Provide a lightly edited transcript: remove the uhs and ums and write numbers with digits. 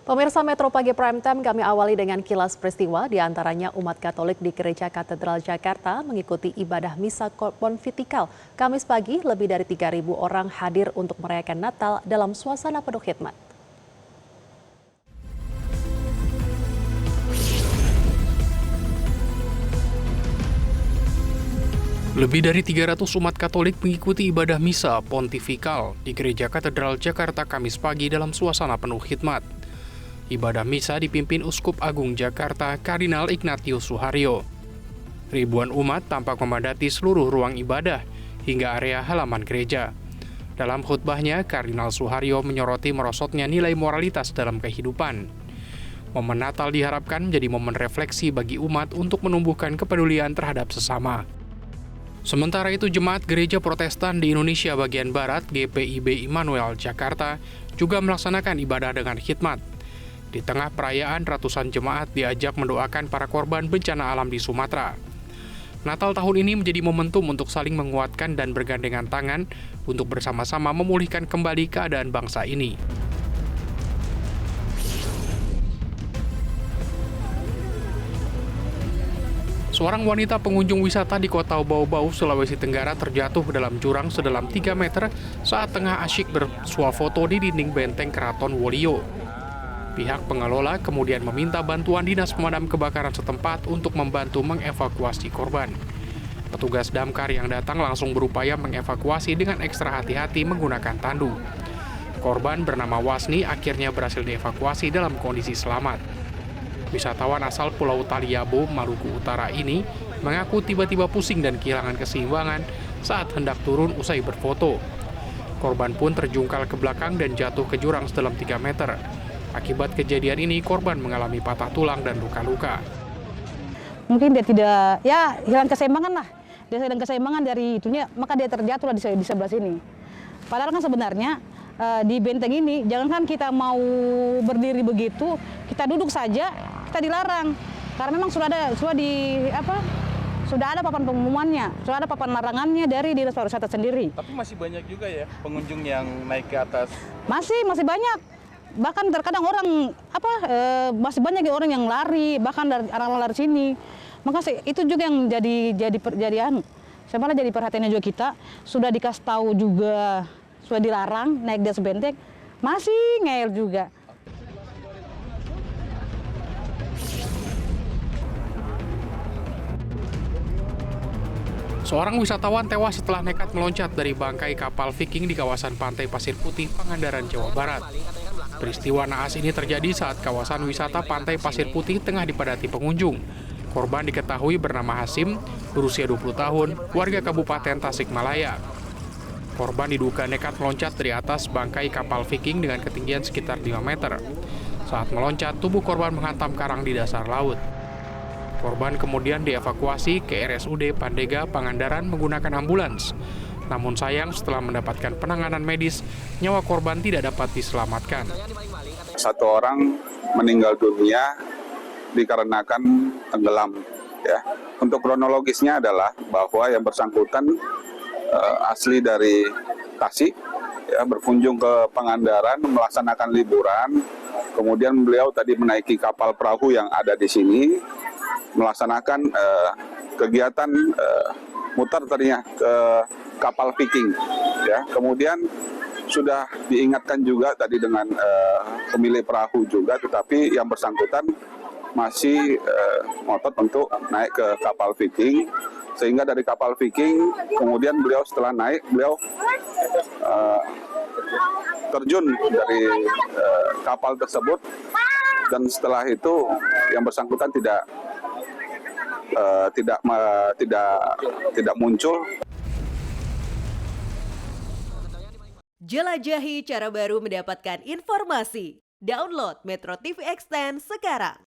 Pemirsa Metro Pagi Prime Time, kami awali dengan kilas peristiwa, di antaranya umat Katolik di Gereja Katedral Jakarta mengikuti ibadah misa pontifikal. Kamis pagi, lebih dari 3.000 orang hadir untuk merayakan Natal dalam suasana penuh khidmat. Lebih dari 300 umat Katolik mengikuti ibadah misa pontifikal di Gereja Katedral Jakarta Kamis pagi dalam suasana penuh khidmat. Ibadah misa dipimpin Uskup Agung Jakarta Kardinal Ignatius Suharyo. Ribuan umat tampak memadati seluruh ruang ibadah hingga area halaman gereja. Dalam khutbahnya, Kardinal Suharyo menyoroti merosotnya nilai moralitas dalam kehidupan. Momen Natal diharapkan menjadi momen refleksi bagi umat untuk menumbuhkan kepedulian terhadap sesama. Sementara itu, Jemaat Gereja Protestan di Indonesia bagian Barat GPIB Immanuel Jakarta juga melaksanakan ibadah dengan khidmat. Di tengah perayaan, ratusan jemaat diajak mendoakan para korban bencana alam di Sumatera. Natal tahun ini menjadi momentum untuk saling menguatkan dan bergandengan tangan untuk bersama-sama memulihkan kembali keadaan bangsa ini. Seorang wanita pengunjung wisata di Kota Bau-Bau, Sulawesi Tenggara terjatuh ke dalam jurang sedalam 3 meter saat tengah asyik bersuah foto di dinding benteng Keraton Wolio. Pihak pengelola kemudian meminta bantuan dinas pemadam kebakaran setempat untuk membantu mengevakuasi korban. Petugas damkar yang datang langsung berupaya mengevakuasi dengan ekstra hati-hati menggunakan tandu. Korban bernama Wasni akhirnya berhasil dievakuasi dalam kondisi selamat. Wisatawan asal Pulau Taliabo, Maluku Utara ini mengaku tiba-tiba pusing dan kehilangan keseimbangan saat hendak turun usai berfoto. Korban pun terjungkal ke belakang dan jatuh ke jurang sedalam 3 meter. Akibat kejadian ini, korban mengalami patah tulang dan luka-luka. Mungkin dia tidak, hilang keseimbangan lah. Dia hilang keseimbangan dari itunya, maka dia terjatuh lah di sebelah sini. Padahal kan sebenarnya di benteng ini, jangankan kita mau berdiri begitu, kita duduk saja, kita dilarang. Karena memang sudah ada papan pengumumannya, sudah ada papan larangannya dari Dinas Pariwisata sendiri. Tapi masih banyak juga ya pengunjung yang naik ke atas. Masih banyak. Bahkan terkadang orang masih banyak orang yang lari, bahkan dari arah lari sini. Maka itu juga yang jadi sebenarnya jadi perhatiannya juga kita. Sudah dikasih tahu juga, sudah dilarang naik di atas benteng, masih ngeyel juga. Seorang wisatawan tewas setelah nekat meloncat dari bangkai kapal Viking di kawasan Pantai Pasir Putih, Pangandaran, Jawa Barat. Peristiwa naas ini terjadi saat kawasan wisata Pantai Pasir Putih tengah dipadati pengunjung. Korban diketahui bernama Hasim, berusia 20 tahun, warga Kabupaten Tasikmalaya. Korban diduga nekat meloncat dari atas bangkai kapal Viking dengan ketinggian sekitar 5 meter. Saat meloncat, tubuh korban menghantam karang di dasar laut. Korban kemudian dievakuasi ke RSUD Pandega, Pangandaran menggunakan ambulans. Namun sayang, setelah mendapatkan penanganan medis, nyawa korban tidak dapat diselamatkan. Satu orang meninggal dunia dikarenakan tenggelam. Ya. Untuk kronologisnya adalah bahwa yang bersangkutan asli dari Tasik, ya, berkunjung ke Pangandaran melaksanakan liburan. Kemudian beliau tadi menaiki kapal perahu yang ada di sini, melaksanakan kegiatan muter tadinya ke kapal Viking, ya. Kemudian sudah diingatkan juga tadi dengan pemilik perahu juga, tetapi yang bersangkutan masih ngotot untuk naik ke kapal Viking, sehingga dari kapal Viking kemudian beliau setelah naik beliau terjun dari kapal tersebut, dan setelah itu yang bersangkutan tidak muncul. Jelajahi cara baru mendapatkan informasi. Download Metro TV Extend sekarang.